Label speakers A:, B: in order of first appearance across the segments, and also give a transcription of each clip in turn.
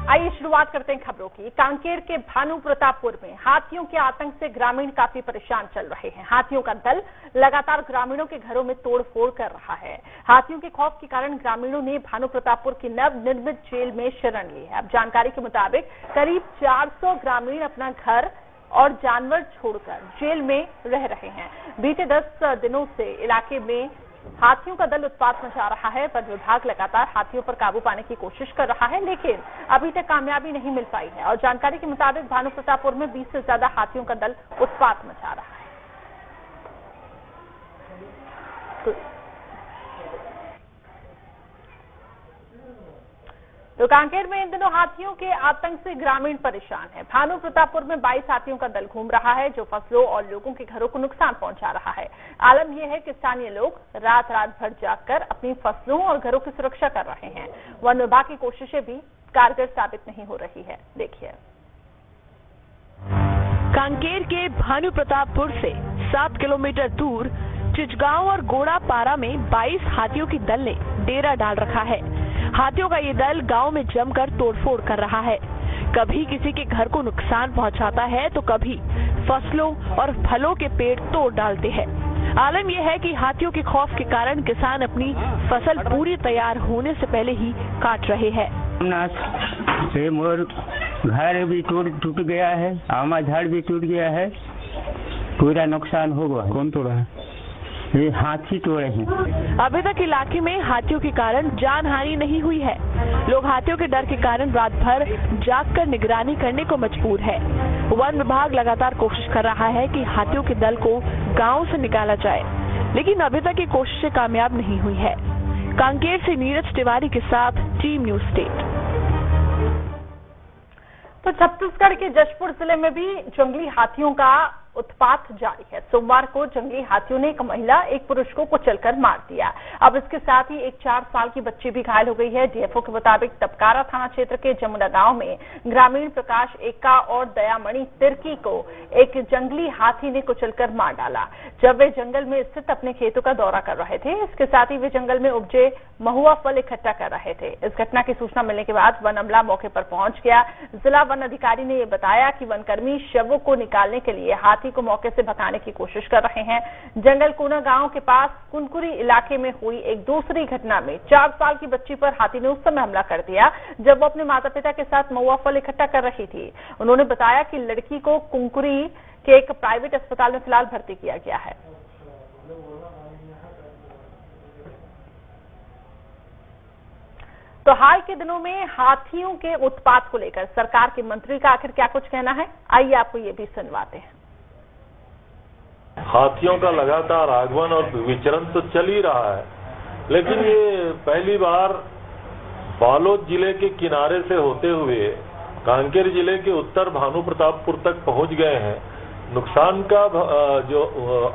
A: आइए शुरुआत करते हैं खबरों की। कांकेर के भानु प्रतापपुर में हाथियों के आतंक से ग्रामीण काफी परेशान चल रहे हैं। हाथियों का दल लगातार ग्रामीणों के घरों में तोड़फोड़ कर रहा है। हाथियों के खौफ के कारण ग्रामीणों ने भानु प्रतापपुर की नवनिर्मित जेल में शरण ली है। अब जानकारी के मुताबिक करीब 400 ग्रामीण अपना घर और जानवर छोड़कर जेल में रह रहे हैं। बीते 10 दिनों से इलाके में हाथियों का दल उत्पात मचा रहा है। वन विभाग लगातार हाथियों पर काबू पाने की कोशिश कर रहा है, लेकिन अभी तक कामयाबी नहीं मिल पाई है। और जानकारी के मुताबिक भानु प्रतापपुर में 20 से ज्यादा हाथियों का दल उत्पात मचा रहा है। तो कांकेर में इन दिनों हाथियों के आतंक से ग्रामीण परेशान है। भानु प्रतापपुर में 22 हाथियों का दल घूम रहा है, जो फसलों और लोगों के घरों को नुकसान पहुंचा रहा है। आलम यह है कि स्थानीय लोग रात रात भर जागकर अपनी फसलों और घरों की सुरक्षा कर रहे हैं। वन विभाग की कोशिशें भी कारगर साबित नहीं हो रही है। देखिए,
B: कांकेर के भानु प्रतापपुर से 7 किलोमीटर दूर चिचगांव और गोड़ापारा में 22 हाथियों की दल ने डेरा डाल रखा है। हाथियों का ये दल गांव में जमकर तोड़फोड़ कर रहा है। कभी किसी के घर को नुकसान पहुंचाता है तो कभी फसलों और फलों के पेड़ तोड़ डालते हैं। आलम यह है कि हाथियों के खौफ के कारण किसान अपनी फसल पूरी तैयार होने से पहले ही काट रहे हैं।
C: मोर घर भी टूट गया है, आमा झाड़ भी टूट गया है, पूरा नुकसान हो गया। कौन तोड़ा है? ये हाथी तोड़े हैं।
B: अभी तक इलाके में हाथियों के कारण जान हानि नहीं हुई है। लोग हाथियों के डर के कारण रात भर जागकर निगरानी करने को मजबूर है। वन विभाग लगातार कोशिश कर रहा है कि हाथियों के दल को गांव से निकाला जाए, लेकिन अभी तक ये कोशिशें कामयाब नहीं हुई है। कांकेर से नीरज तिवारी के साथ टीम न्यूज स्टेट।
A: तो छत्तीसगढ़ के जशपुर जिले में भी जंगली हाथियों का उत्पात जारी है। सोमवार को जंगली हाथियों ने एक महिला एक पुरुष को कुचलकर मार दिया। अब इसके साथ ही एक 4 साल की बच्ची भी घायल हो गई है। डीएफओ के मुताबिक तपकारा थाना क्षेत्र के जमुना गांव में ग्रामीण प्रकाश एक्का और दयामणि तिर्की को एक जंगली हाथी ने कुचलकर मार डाला, जब वे जंगल में स्थित अपने खेतों का दौरा कर रहे थे। इसके साथ ही वे जंगल में उपजे महुआ फल इकट्ठा कर रहे थे। इस घटना की सूचना मिलने के बाद वन अमला मौके पर पहुंच गया। जिला वन अधिकारी ने यह बताया कि वनकर्मी शवों को निकालने के लिए हाथी को मौके से भगाने की कोशिश कर रहे हैं। जंगल कोना गांव के पास कुनकुरी इलाके में हुई एक दूसरी घटना में 4 साल की बच्ची पर हाथी ने उस समय हमला कर दिया जब वो अपने माता पिता के साथ महुआ फल इकट्ठा कर रही थी। उन्होंने बताया कि लड़की को कुनकुरी के एक प्राइवेट अस्पताल में फिलहाल भर्ती किया गया है। तो हाल के दिनों में हाथियों के उत्पात को लेकर सरकार के मंत्री का आखिर क्या कुछ कहना है, आइए आपको ये भी सुनवाते हैं।
D: हाथियों का लगातार आगमन और विचरण तो चल ही रहा है, लेकिन ये पहली बार बालोद जिले के किनारे से होते हुए कांकेर जिले के उत्तर भानु प्रतापपुर तक पहुंच गए हैं। नुकसान का जो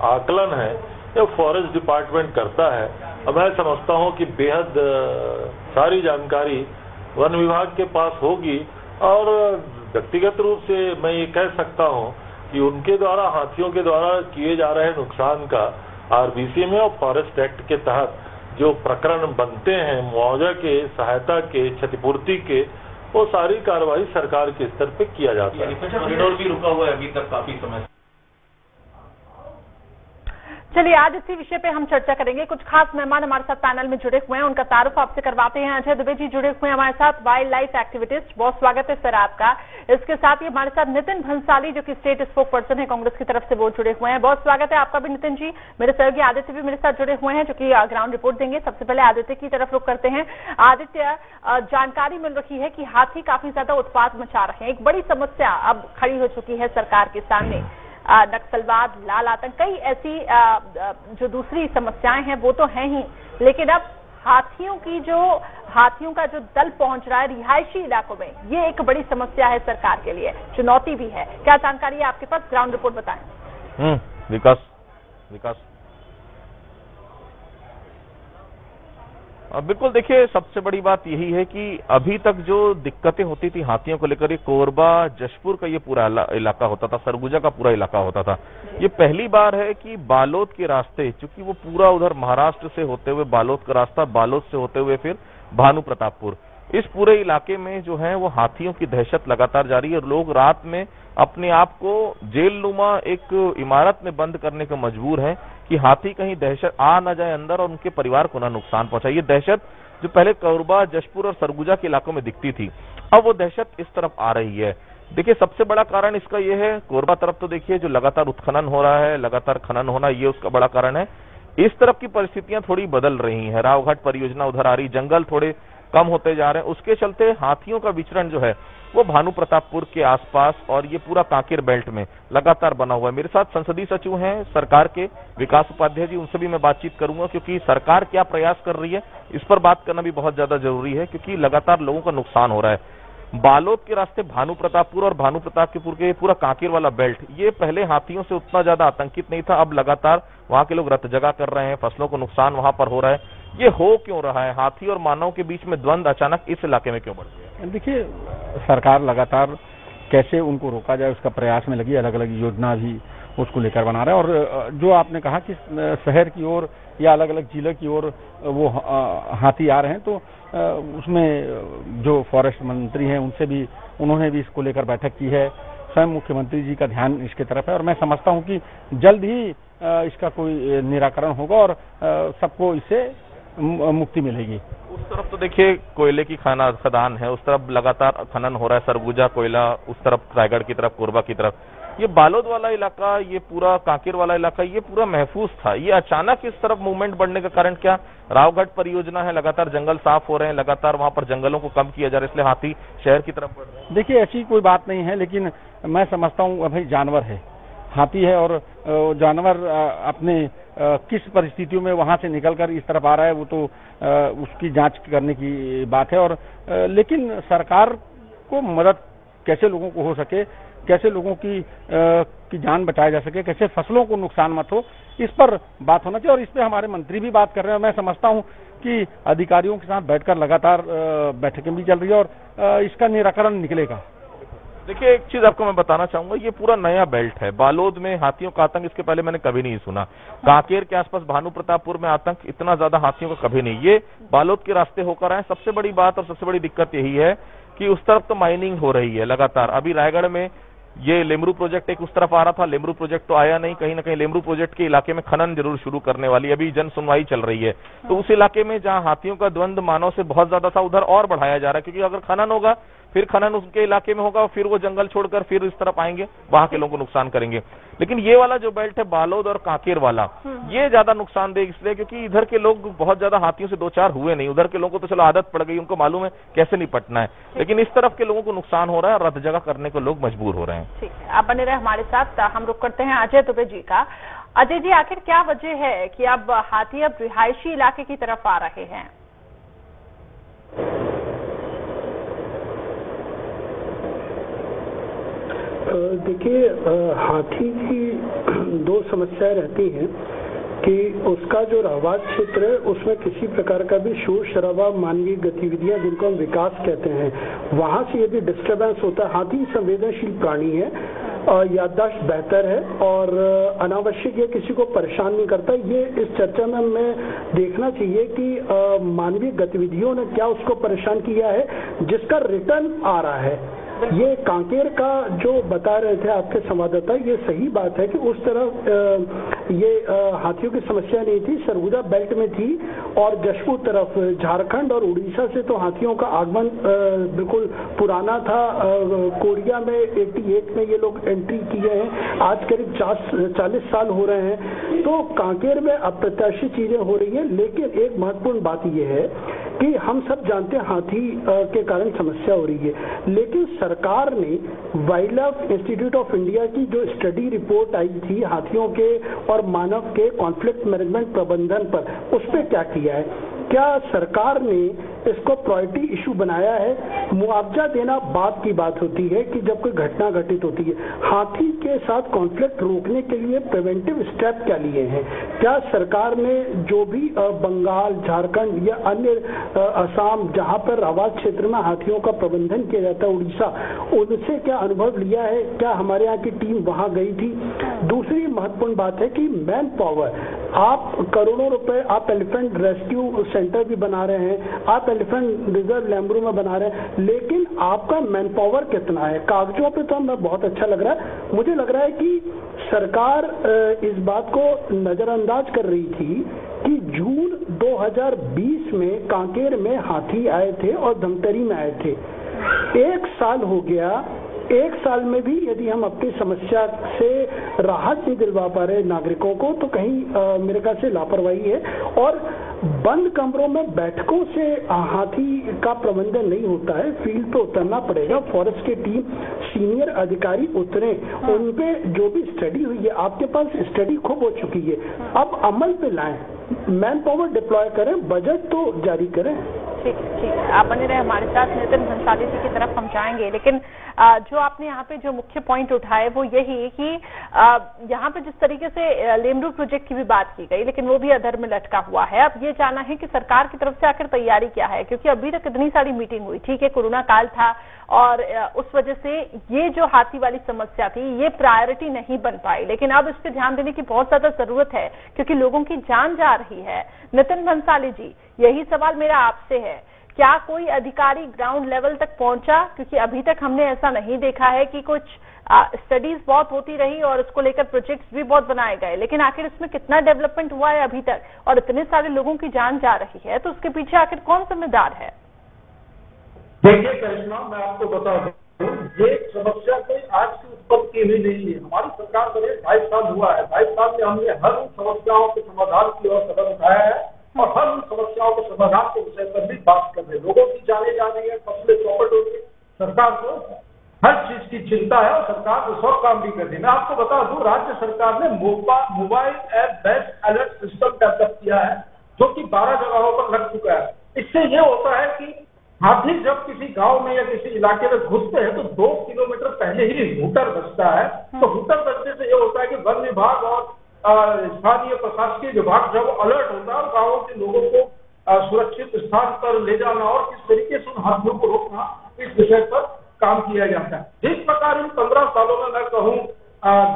D: आकलन है ये फॉरेस्ट डिपार्टमेंट करता है। अब मैं समझता हूं कि बेहद सारी जानकारी वन विभाग के पास होगी और व्यक्तिगत रूप से मैं ये कह सकता हूं कि उनके द्वारा हाथियों के द्वारा किए जा रहे नुकसान का आरबीसी में और फॉरेस्ट एक्ट के तहत जो प्रकरण बनते हैं मुआवजा के, सहायता के, क्षतिपूर्ति के, वो सारी कार्रवाई सरकार के स्तर पे किया जाता है।
E: कॉरिडोर भी रुका हुआ है अभी तक काफी समय।
A: चलिए, आज इसी विषय पे हम चर्चा करेंगे। कुछ खास मेहमान हमारे साथ पैनल में जुड़े हुए हैं, उनका तारुफ आपसे करवाते हैं। अजय दुबे जी जुड़े हुए हैं हमारे साथ, वाइल्ड लाइफ एक्टिविस्ट। बहुत स्वागत है सर आपका। इसके साथ ही हमारे साथ नितिन भंसाली जो कि स्टेट स्पोक पर्सन है कांग्रेस की तरफ से, वो जुड़े हुए हैं। बहुत स्वागत है आपका भी नितिन जी। मेरे सहयोगी आदित्य भी मेरे साथ जुड़े हुए हैं जो कि ग्राउंड रिपोर्ट देंगे। सबसे पहले आदित्य की तरफ रुख करते हैं। आदित्य, जानकारी मिल रही है कि हाथी काफी ज्यादा उत्पात मचा रहे हैं। एक बड़ी समस्या अब खड़ी हो चुकी है सरकार के सामने, नक्सलवाद, लाल आतंक, कई ऐसी जो दूसरी समस्याएं हैं वो तो हैं ही, लेकिन अब हाथियों का जो दल पहुंच रहा है रिहायशी इलाकों में, ये एक बड़ी समस्या है सरकार के लिए, चुनौती भी है। क्या जानकारी है आपके पास? ग्राउंड रिपोर्ट बताएं।
F: विकास बिल्कुल, देखिए सबसे बड़ी बात यही है कि अभी तक जो दिक्कतें होती थी हाथियों को लेकर, ये कोरबा जशपुर का ये पूरा इलाका होता था, सरगुजा का पूरा इलाका होता था। ये पहली बार है कि बालोद के रास्ते, चूंकि वो पूरा उधर महाराष्ट्र से होते हुए बालोद का रास्ता, बालोद से होते हुए फिर भानु प्रतापपुर, इस पूरे इलाके में जो है वो हाथियों की दहशत लगातार जारी है और लोग रात में अपने आप को जेलनुमा एक इमारत में बंद करने को मजबूर हैं कि हाथी कहीं दहशत आ न जाए अंदर और उनके परिवार को न नुकसान पहुंचाए। ये दहशत जो पहले कोरबा, जशपुर और सरगुजा के इलाकों में दिखती थी, अब वो दहशत इस तरफ आ रही है। देखिए, सबसे बड़ा कारण इसका ये है, कोरबा तरफ तो देखिए जो लगातार उत्खनन हो रहा है, लगातार खनन होना, ये उसका बड़ा कारण है। इस तरफ की परिस्थितियां थोड़ी बदल रही हैं, रावघाट परियोजना उधर आ रही, जंगल थोड़े कम होते जा रहे हैं, उसके चलते हाथियों का विचरण जो है वो भानु प्रतापपुर के आसपास और ये पूरा कांकेर बेल्ट में लगातार बना हुआ है। मेरे साथ संसदीय सचिव हैं सरकार के विकास उपाध्याय जी, उनसे भी मैं बातचीत करूंगा, क्योंकि सरकार क्या प्रयास कर रही है इस पर बात करना भी बहुत ज्यादा जरूरी है, क्योंकि लगातार लोगों का नुकसान हो रहा है। बालोद के रास्ते भानु प्रतापपुर और भानु प्रतापपुर के पूरा कांकेर वाला बेल्ट, ये पहले हाथियों से उतना ज्यादा आतंकित नहीं था, अब लगातार वहां के लोग रत जगा कर रहे हैं, फसलों को नुकसान वहां पर हो रहा है। ये हो क्यों रहा है? हाथी और मानव के बीच में द्वंद अचानक इस इलाके में क्यों बढ़ गया?
G: देखिए, सरकार लगातार कैसे उनको रोका जाए उसका प्रयास में लगी, अलग अलग योजना भी उसको लेकर बना रहा है। और जो आपने कहा कि शहर की ओर या अलग अलग जिले की ओर वो हाथी आ रहे हैं, तो उसमें जो फॉरेस्ट मंत्री हैं उनसे भी, उन्होंने भी इसको लेकर बैठक की है। स्वयं मुख्यमंत्री जी का ध्यान इसके तरफ है और मैं समझता हूं कि जल्द ही इसका कोई निराकरण होगा और सबको इससे मुक्ति मिलेगी।
F: उस तरफ तो देखिए कोयले की खदान है, उस तरफ लगातार खनन हो रहा है, सरगुजा कोयला, उस तरफ रायगढ़ की तरफ, कोरबा की तरफ। ये बालोद वाला इलाका, ये पूरा कांकेर वाला इलाका, ये पूरा महफूज था। ये अचानक इस तरफ मूवमेंट बढ़ने का कारण क्या? रावघाट परियोजना है, लगातार जंगल साफ हो रहे हैं, लगातार वहां पर जंगलों को कम किया जा रहा है, इसलिए हाथी शहर की तरफ बढ़ रहे हैं।
G: देखिए, ऐसी कोई बात नहीं है, लेकिन मैं समझता हूँ भाई जानवर है, हाथी है, और जानवर अपने किस परिस्थितियों में वहां से निकलकर इस तरफ आ रहा है वो तो उसकी जांच करने की बात है। और लेकिन सरकार को मदद कैसे लोगों को हो सके, कैसे लोगों की जान बचाया जा सके, कैसे फसलों को नुकसान मत हो, इस पर बात होना चाहिए। और इस पे हमारे मंत्री भी बात कर रहे हैं। मैं समझता हूं कि अधिकारियों के साथ बैठकर लगातार बैठकें भी चल रही है और इसका निराकरण निकलेगा।
F: देखिए, एक चीज आपको मैं बताना चाहूंगा, ये पूरा नया बेल्ट है। बालोद में हाथियों का आतंक इसके पहले मैंने कभी नहीं सुना। कांकेर के आसपास भानु प्रतापपुर में आतंक इतना ज्यादा हाथियों का कभी नहीं। ये बालोद के रास्ते होकर आए। सबसे बड़ी बात और सबसे बड़ी दिक्कत यही है कि उस तरफ तो माइनिंग हो रही है लगातार। अभी रायगढ़ में ये लेमरू प्रोजेक्ट एक उस तरफ आ रहा था, लेमरू प्रोजेक्ट तो आया नहीं। कहीं ना कहीं लेमरू प्रोजेक्ट के इलाके में खनन जरूर शुरू करने वाली, अभी जन सुनवाई चल रही है। तो उस इलाके में जहां हाथियों का द्वंद मानव से बहुत ज्यादा था, उधर और बढ़ाया जा रहा है, क्योंकि अगर खनन होगा फिर खनन उसके इलाके में होगा, फिर वो जंगल छोड़कर फिर इस तरफ आएंगे, वहां के लोगों को नुकसान करेंगे। लेकिन ये वाला जो बेल्ट है बालोद और कांकेर वाला, ये ज्यादा नुकसानदेह इसलिए क्योंकि इधर के लोग बहुत ज्यादा हाथियों से दो चार हुए नहीं। उधर के लोगों को तो चलो आदत पड़ गई, उनको मालूम है कैसे निपटना है, लेकिन इस तरफ के लोगों को नुकसान हो रहा है और रत जगह करने को लोग मजबूर हो रहे हैं।
A: ठीक है, आप बने रहे हमारे साथ। हम रुक करते हैं अजय दुबे जी का। अजय जी, आखिर क्या वजह है कि अब हाथी अब रिहायशी इलाके की तरफ आ रहे हैं?
H: देखिए, हाथी की दो समस्याएं रहती हैं कि उसका जो रहवास क्षेत्र है उसमें किसी प्रकार का भी शोर शराबा, मानवीय गतिविधियां जिनको हम विकास कहते हैं, वहां से यदि डिस्टर्बेंस होता है। हाथी संवेदनशील प्राणी है, याददाश्त बेहतर है और अनावश्यक ये किसी को परेशान नहीं करता। ये इस चर्चा में हमें देखना चाहिए कि मानवीय गतिविधियों ने क्या उसको परेशान किया है जिसका रिटर्न आ रहा है। ये कांकेर का जो बता रहे थे आपके संवाददाता, ये सही बात है कि उस तरफ ये हाथियों की समस्या नहीं थी, सरगुजा बेल्ट में थी और जशपुर तरफ झारखंड और उड़ीसा से तो हाथियों का आगमन बिल्कुल पुराना था। कोरिया में 88 में ये लोग एंट्री किए हैं, आज करीब 40 साल हो रहे हैं। तो कांकेर में अप्रत्याशित चीजें हो रही है, लेकिन एक महत्वपूर्ण बात यह है कि हम सब जानते हैं हाथी के कारण समस्या हो रही है, लेकिन सरकार ने wild life institute of India की जो स्टडी रिपोर्ट आई थी हाथियों के और मानव के कॉन्फ्लिक्ट मैनेजमेंट प्रबंधन पर, उस पर क्या किया है? क्या सरकार ने इसको प्रायोरिटी इशू बनाया है? मुआवजा देना बात की बात होती है कि जब कोई घटना घटित होती है। हाथी के साथ कॉन्फ्लिक्ट रोकने के लिए प्रिवेंटिव स्टेप क्या लिए हैं? क्या सरकार ने जो भी बंगाल, झारखंड या अन्य असम जहां पर आवास क्षेत्र में हाथियों का प्रबंधन किया जाता है, उड़ीसा, उनसे क्या अनुभव लिया है? क्या हमारे यहाँ की टीम वहां गई थी? दूसरी महत्वपूर्ण बात है कि मैन पावर, आप करोड़ों रुपए, आप एलिफेंट रेस्क्यू सेंटर भी बना रहे हैं, आप एलिफेंट रिजर्व लेम्बरू में बना रहे हैं, लेकिन आपका मैन पावर कितना है? कागजों पे तो हमें बहुत अच्छा लग रहा है। मुझे लग रहा है कि सरकार इस बात को नजरअंदाज कर रही थी कि जून 2020 में कांकेर में हाथी आए थे और धमतरी में आए थे। 1 साल हो गया, 1 साल में भी यदि हम अपनी समस्या से राहत नहीं दिलवा पा रहे नागरिकों को, तो कहीं मेरे ख्याल से लापरवाही है। और बंद कमरों में बैठकों से हाथी का प्रबंधन नहीं होता है, फील्ड पे उतरना पड़ेगा। फॉरेस्ट की टीम, सीनियर अधिकारी उतरे, उन पे जो भी स्टडी हुई है, आपके पास स्टडी खूब हो चुकी है, अब अमल पे लाएं, मैन पावर डिप्लॉय करें, बजट तो जारी करें।
A: ठीक है, आप बने रहे हमारे साथ। नितिन भंसाली जी की तरफ हम जाएंगे, लेकिन जो आपने यहाँ पे जो मुख्य पॉइंट उठाए वो यही है कि यहाँ पे जिस तरीके से लेमरू प्रोजेक्ट की भी बात की गई, लेकिन वो भी अधर में लटका हुआ है। अब ये जानना है कि सरकार की तरफ से आखिर तैयारी क्या है, क्योंकि अभी तक इतनी सारी मीटिंग हुई, ठीक है कोरोना काल था और उस वजह से ये जो हाथी वाली समस्या थी ये प्रायोरिटी नहीं बन पाई, लेकिन अब इस पे ध्यान देने की बहुत ज्यादा जरूरत है क्योंकि लोगों की जान जा रही है। नितिन भंसाली जी, यही सवाल मेरा आपसे है, क्या कोई अधिकारी ग्राउंड लेवल तक पहुंचा? क्योंकि अभी तक हमने ऐसा नहीं देखा है कि कुछ स्टडीज बहुत होती रही और उसको लेकर प्रोजेक्ट्स भी बहुत बनाए गए, लेकिन आखिर इसमें कितना डेवलपमेंट हुआ है अभी तक? और इतने सारे लोगों की जान जा रही है, तो उसके पीछे आखिर कौन जिम्मेदार है?
I: देखिए करिश्मा, मैं आपको बता दूं, ये समस्या कोई आज की उत्पन्न की हुई नहीं है। हमारी सरकार बने 2.5 साल हुआ है। 2.5 साल में हमने हर उन समस्याओं के समाधान की ओर कदम उठाया है और हर उन समस्याओं के समाधान के विषय पर भी बात कर रहे हैं। लोगों की जाने जा रही है, फसलें चौपट हो गई, सरकार को हर चीज की चिंता है और सरकार उस और काम भी कर रही है। मैं आपको बता दूं, राज्य सरकार ने mobile app best alert system develop किया है, जो कि 12 जगहों पर लग चुका है। इससे ये होता है कि हाथी जब किसी गांव में या किसी इलाके में घुसते हैं तो 2 किलोमीटर पहले ही हूटर बजता है। तो हूटर बजने से ये होता है कि वन विभाग और स्थानीय प्रशासकीय विभाग जब अलर्ट होता है और गाँवों के लोगों को सुरक्षित स्थान पर ले जाना और किस तरीके से उन हाथियों को रोकना, इस विषय पर काम किया जाता है। जिस प्रकार इन 15 सालों में मैं कहूँ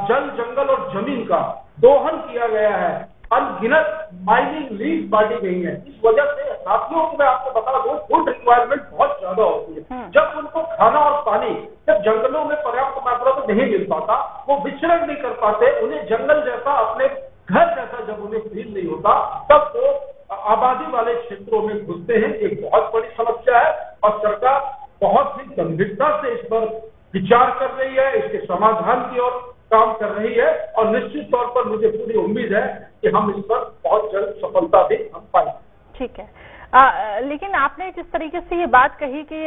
I: जल, जंगल और जमीन का दोहन किया गया है, अनगिनत माइनिंग लीज बांटी गई है, इस वजह से हाथियों को मैं आपको बता दूं फूड रिक्वायरमेंट बहुत ज्यादा होती है। जब उनको खाना और पानी जब जंगलों में पर्याप्त मात्रा में नहीं मिल पाता, वो विचरण नहीं कर पाते, उन्हें जंगल जैसा, अपने घर जैसा जब उन्हें फील नहीं होता, तब वो आबादी वाले क्षेत्रों में घुसते हैं। एक बहुत बड़ी समस्या है और सरकार बहुत ही गंभीरता से इस पर विचार कर रही है, इसके समाधान की ओर काम कर रही है और निश्चित तौर पर मुझे पूरी उम्मीद है कि हम इस पर बहुत जल्द सफलता भी हम पाएंगे।
A: ठीक है, लेकिन आपने जिस तरीके से ये बात कही कि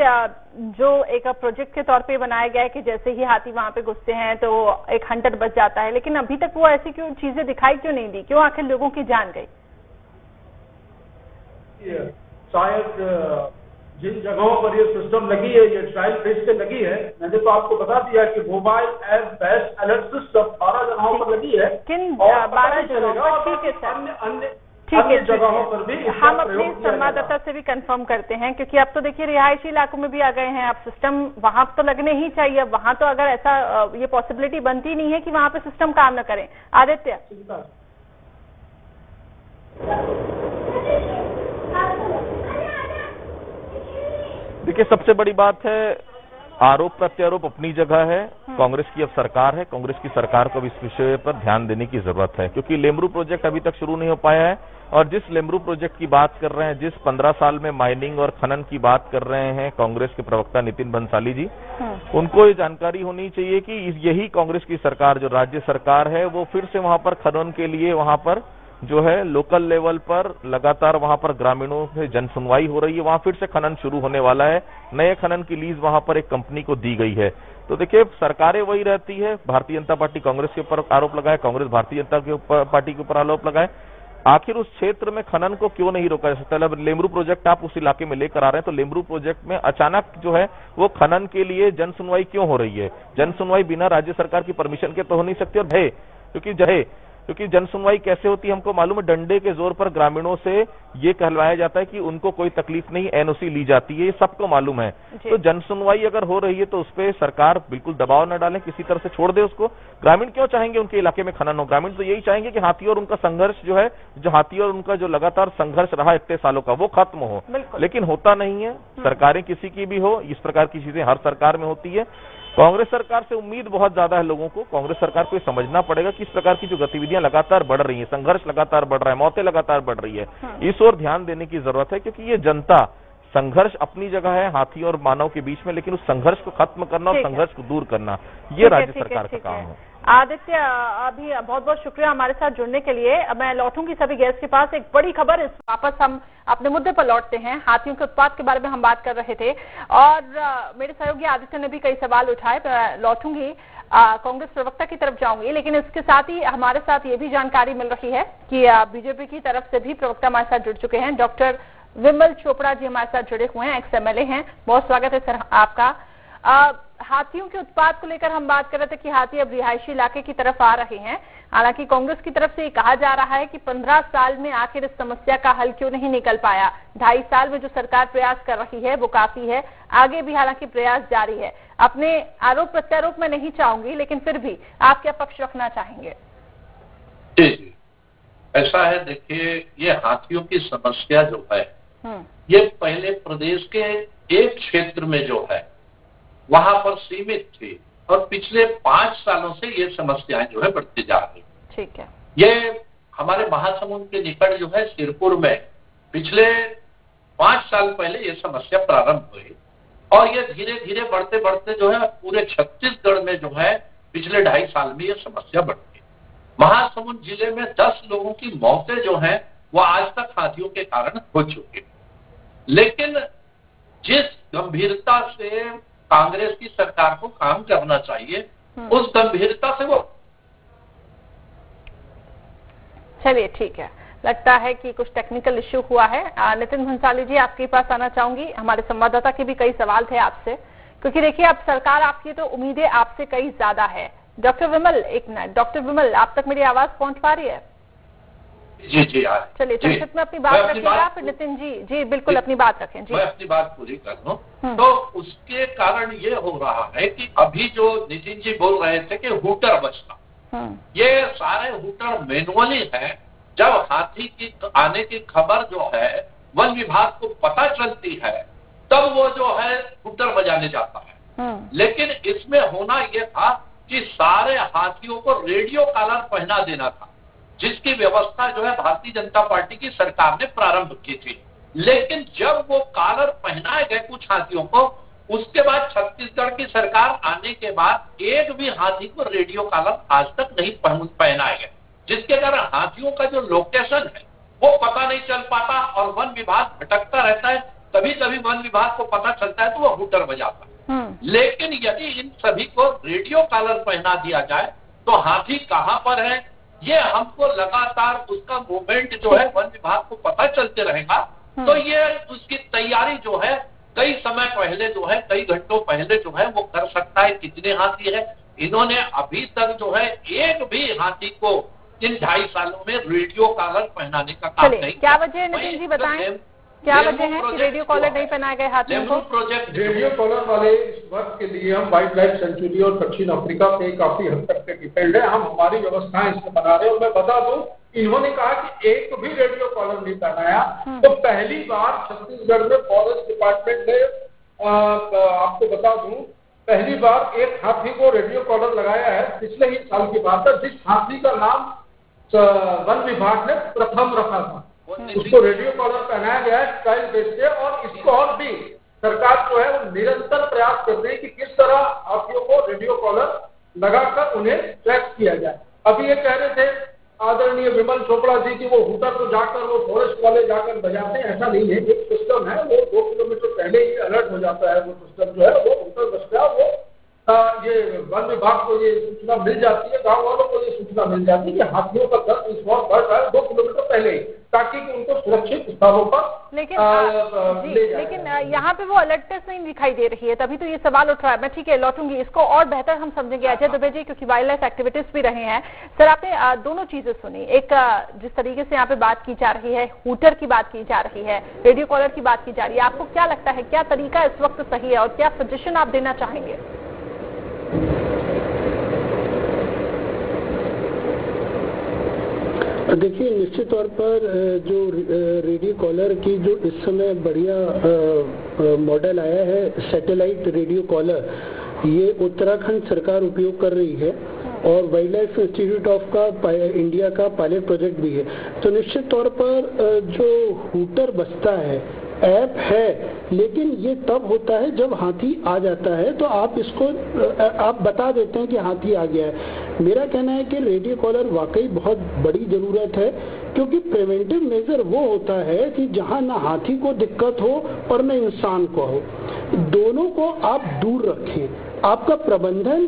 A: जो एक प्रोजेक्ट के तौर पे बनाया गया है कि जैसे ही हाथी वहां पे घुसते हैं तो एक हंटर बच जाता है, लेकिन अभी तक वो ऐसी क्यों चीजें दिखाई क्यों नहीं दी? क्यों आखिर लोगों की जान गई?
I: शायद जिन जगहों पर ये सिस्टम लगी है, ये ट्रायल फेज पे लगी है, मैंने तो आपको बता दिया कि mobile app best alert system 12 जगहों पर लगी है।
A: किन
I: 12
A: जगहों? ठीक है सर,
I: अन्य जगहों पर भी
A: हम अपने संवाददाता से भी कंफर्म करते हैं, क्योंकि अब तो देखिए रिहायशी इलाकों में भी आ गए हैं, अब सिस्टम वहां तो लगने ही चाहिए। अब वहां तो अगर ऐसा ये पॉसिबिलिटी बनती नहीं है कि वहां पे सिस्टम काम न करें। आदित्य,
F: देखिए सबसे बड़ी बात है, आरोप प्रत्यारोप अपनी जगह है। कांग्रेस की अब सरकार है, कांग्रेस की सरकार को भी इस विषय पर ध्यान देने की जरूरत है, क्योंकि लेमरू प्रोजेक्ट अभी तक शुरू नहीं हो पाया है। और जिस लेमरू प्रोजेक्ट की बात कर रहे हैं, जिस 15 साल में माइनिंग और खनन की बात कर रहे हैं कांग्रेस के प्रवक्ता नितिन भंसाली जी, उनको ये जानकारी होनी चाहिए कि यही कांग्रेस की सरकार, जो राज्य सरकार है, वो फिर से वहां पर खनन के लिए वहां पर जो है लोकल लेवल पर लगातार वहां पर ग्रामीणों से जन सुनवाई हो रही है। वहां फिर से खनन शुरू होने वाला है, नए खनन की लीज वहां पर एक कंपनी को दी गई है। तो देखिए सरकारें वही रहती है, भारतीय जनता पार्टी कांग्रेस के ऊपर आरोप लगाए, कांग्रेस भारतीय जनता पार्टी के ऊपर आरोप लगाए। आखिर उस क्षेत्र में खनन को क्यों नहीं रोका जा सकता? लेमरू प्रोजेक्ट आप उस इलाके में लेकर आ रहे हैं, तो लेमरू प्रोजेक्ट में अचानक जो है वो खनन के लिए जन सुनवाई क्यों हो रही है? जन सुनवाई बिना राज्य सरकार की परमिशन के तो हो नहीं सकती। और है क्योंकि जो है क्योंकि जन सुनवाई कैसे होती है हमको मालूम है, डंडे के जोर पर ग्रामीणों से ये कहलवाया जाता है कि उनको कोई तकलीफ नहीं, एनओसी ली जाती है, ये सबको मालूम है। तो जन सुनवाई अगर हो रही है तो उस पर सरकार बिल्कुल दबाव न डालें, किसी तरह से छोड़ दे उसको। ग्रामीण क्यों चाहेंगे उनके इलाके में खनन हो? ग्रामीण तो यही चाहेंगे कि हाथी और उनका संघर्ष जो है, जो हाथी और उनका जो लगातार संघर्ष रहा इतने सालों का, वो खत्म हो। लेकिन होता नहीं है। सरकारें किसी की भी हो, इस प्रकार की चीजें हर सरकार में होती है। कांग्रेस सरकार से उम्मीद बहुत ज्यादा है लोगों को। कांग्रेस सरकार को ये समझना पड़ेगा कि इस प्रकार की जो गतिविधियां लगातार बढ़ रही है, संघर्ष लगातार बढ़ रहा है, मौतें लगातार बढ़ रही है, इस ओर ध्यान देने की जरूरत है। क्योंकि ये जनता, संघर्ष अपनी जगह है हाथी और मानव के बीच में, लेकिन उस संघर्ष को खत्म करना और संघर्ष को दूर करना, ये राज्य सरकार का काम है।
A: आदित्य, अभी बहुत बहुत शुक्रिया हमारे साथ जुड़ने के लिए। मैं लौटूंगी सभी गेस्ट के पास। एक बड़ी खबर, इस वापस हम अपने मुद्दे पर लौटते हैं। हाथियों के उत्पात के बारे में हम बात कर रहे थे और मेरे सहयोगी आदित्य ने भी कई सवाल उठाए। लौटूंगी, कांग्रेस प्रवक्ता की तरफ जाऊंगी, लेकिन इसके साथ ही हमारे साथ ये भी जानकारी मिल रही है कि बीजेपी की तरफ से भी प्रवक्ता हमारे साथ जुड़ चुके हैं। डॉक्टर विमल चोपड़ा जी हमारे साथ जुड़े हुए हैं, एक्स एमएलए हैं। बहुत स्वागत है सर आपका। हाथियों के उत्पात को लेकर हम बात कर रहे थे कि हाथी अब रिहायशी इलाके की तरफ आ रहे हैं। हालांकि कांग्रेस की तरफ से ये कहा जा रहा है कि 15 साल में आखिर इस समस्या का हल क्यों नहीं निकल पाया। 2.5 साल में जो सरकार प्रयास कर रही है वो काफी है, आगे भी हालांकि प्रयास जारी है। अपने आरोप प्रत्यारोप में नहीं चाहूंगी, लेकिन फिर भी आप क्या पक्ष रखना चाहेंगे?
J: जी, ऐसा है, देखिए, ये हाथियों की समस्या जो है ये पहले प्रदेश के एक क्षेत्र में जो है वहां पर सीमित थी और पिछले 5 सालों से ये समस्याएं जो है बढ़ती जा रही।
A: ठीक है।
J: ये हमारे महासमुंद के निकट जो है सिरपुर में पिछले 5 साल पहले ये समस्या प्रारंभ हुई और ये धीरे धीरे बढ़ते बढ़ते जो है पूरे छत्तीसगढ़ में जो है पिछले 2.5 साल में ये समस्या बढ़ गई। महासमुंद जिले में 10 लोगों की मौतें जो है वो आज तक हाथियों के कारण हो चुकी। लेकिन जिस गंभीरता से कांग्रेस की सरकार को काम करना चाहिए, उस गंभीरता से वो।
A: चलिए, ठीक है, लगता है कि कुछ टेक्निकल इश्यू हुआ है। नितिन भंसाली जी, आपके पास आना चाहूंगी। हमारे संवाददाता के भी कई सवाल थे आपसे, क्योंकि देखिए अब सरकार आपकी तो उम्मीदें आपसे कई ज्यादा है। डॉक्टर विमल, एक मिनट, डॉक्टर विमल, आप तक मेरी आवाज पहुंच पा रही है?
J: जी,
A: चलिए, संक्षिप्त में अपनी बात रखिएगा, फिर नितिन जी बिल्कुल अपनी बात रखें। जी,
J: मैं अपनी बात पूरी कर लूं। तो उसके कारण ये हो रहा है कि अभी जो नितिन जी बोल रहे थे कि हुटर बचना, ये सारे हुटर मैनुअली है। जब हाथी की आने की खबर जो है वन विभाग को पता चलती है तब वो जो है हुटर बजाने जाता है। लेकिन इसमें होना ये था कि सारे हाथियों को रेडियो कॉलर पहना देना था, जिसकी व्यवस्था जो है भारतीय जनता पार्टी की सरकार ने प्रारंभ की थी। लेकिन जब वो कॉलर पहनाए गए कुछ हाथियों को, उसके बाद छत्तीसगढ़ की सरकार आने के बाद एक भी हाथी को रेडियो कॉलर आज तक नहीं पहनाए गए, जिसके कारण हाथियों का जो लोकेशन है वो पता नहीं चल पाता और वन विभाग भटकता रहता है। कभी कभी वन विभाग को पता चलता है तो वो हुटर बजाता है। लेकिन यदि इन सभी को रेडियो कॉलर पहना दिया जाए तो हाथी कहां पर है ये हमको लगातार उसका मूवमेंट जो है वन विभाग को पता चलते रहेगा। तो ये उसकी तैयारी जो है कई समय पहले जो है, कई घंटों पहले जो है वो कर सकता है। कितने हाथी है, इन्होंने अभी तक जो है एक भी हाथी को इन 2.5 सालों में रेडियो कॉलर पहनाने का काम नहीं।
A: क्या वजह है नितिन जी, बताएं क्या वजह है कि रेडियो कॉलर नहीं पहनाए गए हाथियों को?
J: प्रोजेक्ट
I: रेडियो कॉलर वाले इस वर्क के लिए हम वाइल्ड लाइफ सेंचुरी और दक्षिण अफ्रीका पे काफी हद तक पे डिपेंड है। हम हमारी व्यवस्थाएं इसमें बना रहे हैं और मैं बता दूं, इन्होंने कहा कि एक भी रेडियो कॉलर नहीं पहनाया। तो पहली बार छत्तीसगढ़ में फॉरेस्ट डिपार्टमेंट ने, आपको बता दूं, पहली बार एक हाथी को रेडियो कॉलर लगाया है। पिछले ही साल की बात है, जिस हाथी का नाम वन विभाग ने प्रथम रखा था, उसको रेडियो कॉलर पहनाया गया है ट्रायल बेस पे। और इसको और भी सरकार जो है वो निरंतर प्रयास कर रही है कि किस तरह हाथियों को रेडियो कॉलर लगाकर उन्हें ट्रैक किया जाए। अभी ये कह रहे थे आदरणीय विमल चोपड़ा जी की वो हुटर तो जाकर वो फॉरेस्ट वाले जाकर बजाते हैं, ऐसा नहीं है। एक सिस्टम है, वो 2 किलोमीटर पहले ही अलर्ट हो जाता है। वो सिस्टम जो है वो हुटर बजता है, वो ये वन विभाग को ये सूचना मिल जाती है, गांव वालों को ये सूचना मिल जाती है कि हाथियों का दल इस वक्त बढ़ रहा है 2 किलोमीटर पहले ही। ताकि कि उनको सुरक्षित स्थानों पर
A: लेकिन यहाँ पे वो अलर्टनेस नहीं दिखाई दे रही है, तभी तो ये सवाल उठ रहा है। मैं ठीक है लौटूंगी, इसको और बेहतर हम समझेंगे अजय दुबे जी, क्योंकि वाइल्ड लाइफ एक्टिविटीज भी रहे हैं। सर आपने दोनों चीजें सुनी, एक जिस तरीके से यहाँ पे बात की जा रही है, हूटर की बात की जा रही है, रेडियो कॉलर की बात की जा रही है, आपको क्या लगता है क्या तरीका इस वक्त सही है और क्या सजेशन आप देना चाहेंगे?
H: देखिए, निश्चित तौर पर जो रेडियो कॉलर की जो इस समय बढ़िया मॉडल आया है, सैटेलाइट रेडियो कॉलर, ये उत्तराखंड सरकार उपयोग कर रही है और वाइल्ड लाइफ इंस्टीट्यूट ऑफ का इंडिया का पायलट प्रोजेक्ट भी है। तो निश्चित तौर पर जो हूटर बजता है ऐप है, लेकिन ये तब होता है जब हाथी आ जाता है, तो आप इसको आप बता देते हैं कि हाथी आ गया है। मेरा कहना है कि रेडियो कॉलर वाकई बहुत बड़ी जरूरत है, क्योंकि प्रिवेंटिव मेजर वो होता है कि जहां ना हाथी को दिक्कत हो और न इंसान को हो, दोनों को आप दूर रखें। आपका प्रबंधन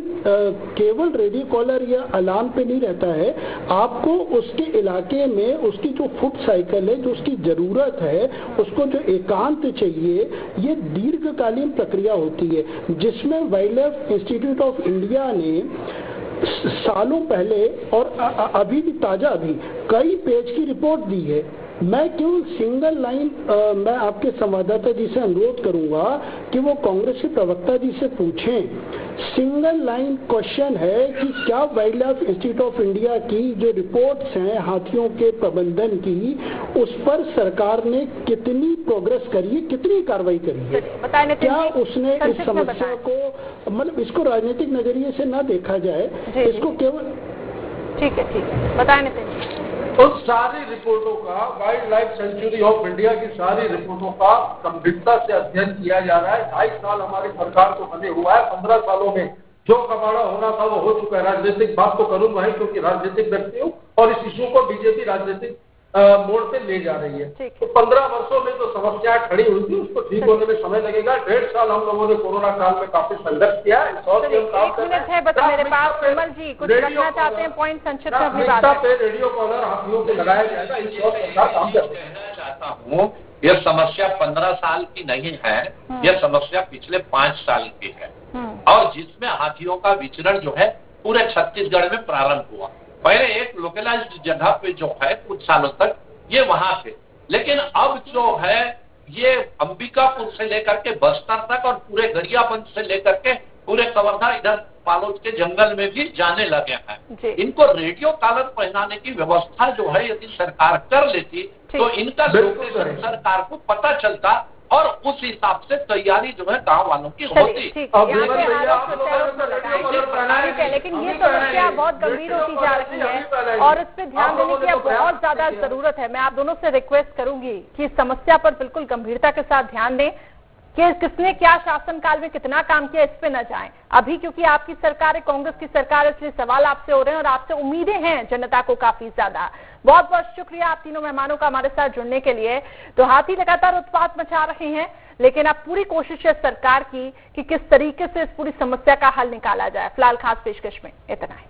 H: केवल रेडियो कॉलर या अलार्म पे नहीं रहता है, आपको उसके इलाके में उसकी जो फुट साइकिल है, जो उसकी जरूरत है, उसको जो एकांत चाहिए, ये दीर्घकालीन प्रक्रिया होती है, जिसमें wild life institute of India ने सालों पहले और अभी भी ताजा अभी कई पेज की रिपोर्ट दी है। मैं केवल सिंगल लाइन मैं आपके संवाददाता जी से अनुरोध करूंगा कि वो कांग्रेस के प्रवक्ता जी से पूछें। सिंगल लाइन क्वेश्चन है कि क्या wild life institute of India की जो रिपोर्ट्स हैं हाथियों के प्रबंधन की, उस पर सरकार ने कितनी प्रोग्रेस करी है, कितनी कार्रवाई करी है? क्या उसने इस समस्या को, मतलब इसको राजनीतिक नजरिए से ना देखा जाए, इसको केवल
A: ठीक है बताएं नितिन।
I: उस सारी रिपोर्टों का, wild life sanctuary of India की सारी रिपोर्टों का गंभीरता से अध्ययन किया जा रहा है। 2.5 साल हमारी सरकार को बने हुआ है, 15 सालों में जो कबाड़ा होना था वो हो चुका है। राजनीतिक बात तो करूंगा ही, क्योंकि राजनीतिक व्यक्ति हूँ और इस इशू को बीजेपी राजनीतिक मोड़ पे ले जा रही है। तो 15 वर्षों में जो समस्या खड़ी हुई थी उसको ठीक होने में समय लगेगा। 1.5 साल हम लोगों ने कोरोना काल में काफी संघर्ष किया है।
A: 1 मिनट है बता मेरे पास, विमल जी कुछ रखना चाहते हैं पॉइंट संक्षिप्त में अपनी बात
I: पे रेडियो कॉलर हाथियों पे लगाया जाएगा, इस और सरकार काम कर
J: चाहता हूँ। यह समस्या 15 साल की नहीं है, यह समस्या पिछले 5 साल की है, और जिसमें हाथियों का विचरण जो है पूरे छत्तीसगढ़ में प्रारंभ हुआ। पहले एक लोकलाइज्ड जगह पे जो है कुछ सालों तक ये वहां थे, लेकिन अब जो है ये अंबिकापुर से लेकर के बस्तर तक और पूरे गरियाबंद से लेकर के पूरे कवर्धा इधर पालोद के जंगल में भी जाने लगे हैं। इनको रेडियो कॉलर पहनाने की व्यवस्था जो है यदि सरकार कर लेती तो इनका लोकेशन सरकार को पता चलता और उस हिसाब से तैयारी जो है गांव वालों की होती।
A: लेकिन ये समस्या बहुत गंभीर होती जा रही है और इस पे ध्यान देने की अब बहुत ज्यादा जरूरत है। मैं आप दोनों से रिक्वेस्ट करूंगी कि इस समस्या पर बिल्कुल गंभीरता के साथ ध्यान दें कि किसने क्या शासनकाल में कितना काम किया, इस पे न जाएं अभी, क्योंकि आपकी सरकार है, कांग्रेस की सरकार, इसलिए सवाल आपसे हो रहे हैं और आपसे उम्मीदें हैं जनता को काफी ज्यादा। बहुत बहुत शुक्रिया आप तीनों मेहमानों का हमारे साथ जुड़ने के लिए। तो हाथी लगातार उत्पात मचा रहे हैं, लेकिन अब पूरी कोशिश है सरकार की कि किस तरीके से इस पूरी समस्या का हल निकाला जाए। फिलहाल खास पेशकश में इतना ही।